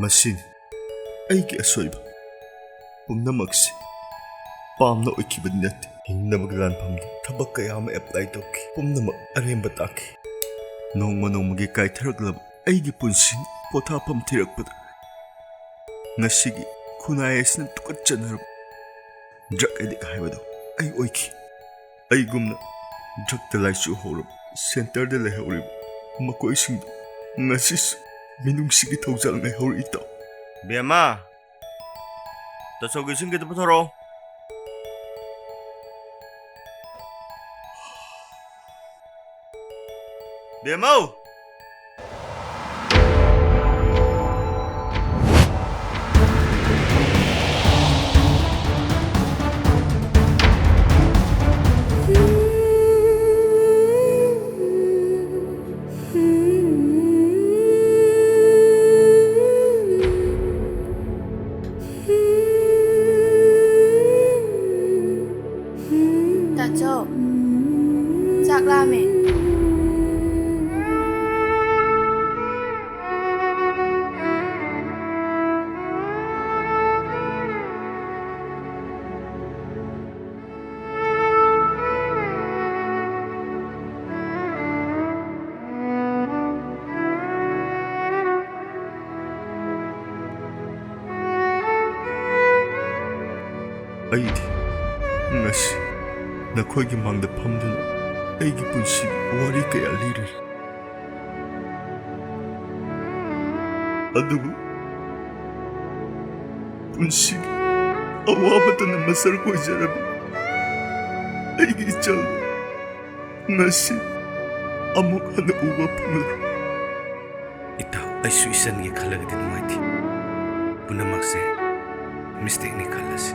ꯃꯁꯤꯅꯤ ꯑꯩꯒꯤ ꯑꯁꯣꯏꯕ ꯄꯨꯝꯅꯃꯛꯁꯤ ꯄꯥꯝꯅ ꯑꯣꯏꯈꯤꯕꯗꯤ ꯅꯠꯇꯦ ꯍꯤꯡꯅꯕꯒꯤ ꯂꯥꯟꯐꯝꯗ ꯊꯕꯛ ꯀꯌꯥ ꯑꯃ ꯑꯦꯄ꯭ꯂꯥꯏ ꯇꯧꯈꯤ ꯄꯨꯝꯅꯃꯛ ꯑꯔꯦꯝꯕ ꯇꯥꯈꯤ ꯅꯣꯡꯃ ꯅꯣꯡꯃꯒꯤ ꯀꯥꯏꯊꯔꯛꯂꯕ ꯑꯩꯒꯤ ꯄꯨꯟꯁꯤꯅ ꯄꯣꯊꯥꯐꯝ ꯊꯤꯔꯛꯄꯗ ꯉꯁꯤꯒꯤ ꯈꯨꯟꯅꯥꯏ ꯑꯁꯤꯅ ꯇꯨꯀꯠꯆꯅꯔꯕ ꯗ꯭ꯔꯒ ꯑꯦꯗꯤꯛ ꯍꯥꯏꯕꯗꯨ ꯑꯩ ꯑꯣꯏꯈꯤ ꯑꯩꯒꯨꯝꯅ ꯗ꯭ꯔꯒꯇ ꯂꯥꯏꯆꯨ ꯍꯧꯔꯕ ꯁꯦꯟꯇꯔꯗ ꯂꯩꯍꯧꯔꯤꯕ ꯃꯈꯣꯏꯁꯤꯡꯗꯨ ꯉꯁꯤꯁꯨ ꯃꯤꯅꯨꯡꯁꯤꯒꯤ ꯊꯧꯖꯥꯜ ꯉꯥꯏꯍꯧꯔꯤ ꯏꯇꯥꯎ ꯕꯦꯝꯃ ꯇꯁꯧꯒꯤ ꯏꯁꯤꯡ ꯈꯤꯇ ꯄꯨꯊꯣꯔꯛꯑꯣ ꯕꯦꯝꯃꯧ ꯇꯥꯆꯧ ꯆꯥꯛ ꯂꯥꯝꯃꯦ ꯑꯩꯗꯤ ꯉꯁꯤ ꯅꯈꯣꯏꯒꯤ ꯃꯥꯡꯗ ꯐꯝꯗꯨꯅ ꯑꯩꯒꯤ ꯄꯨꯟꯁꯤꯒꯤ ꯋꯥꯔꯤ ꯀꯌꯥ ꯂꯤꯔꯔꯤ ꯑꯗꯨꯕꯨ ꯄꯨꯟꯁꯤꯒꯤ ꯑꯋꯥꯕꯇꯅ ꯃꯁꯔꯨꯛ ꯑꯣꯏꯖꯔꯕ ꯑꯩꯒꯤ ꯏꯆꯜꯗꯨ ꯉꯁꯤ ꯑꯃꯨꯛ ꯍꯟꯅ ꯎꯕ ꯐꯪꯂꯔꯣꯏ ꯏꯇꯥꯎ ꯑꯩꯁꯨ ꯏꯆꯟꯒꯤ ꯈꯜꯂꯒꯗꯤ ꯅꯨꯡꯉꯥꯏꯇꯦ ꯄꯨꯝꯅꯃꯛꯁꯦ ꯃꯤꯁꯇꯦꯛꯅꯤ ꯈꯜꯂꯁꯤ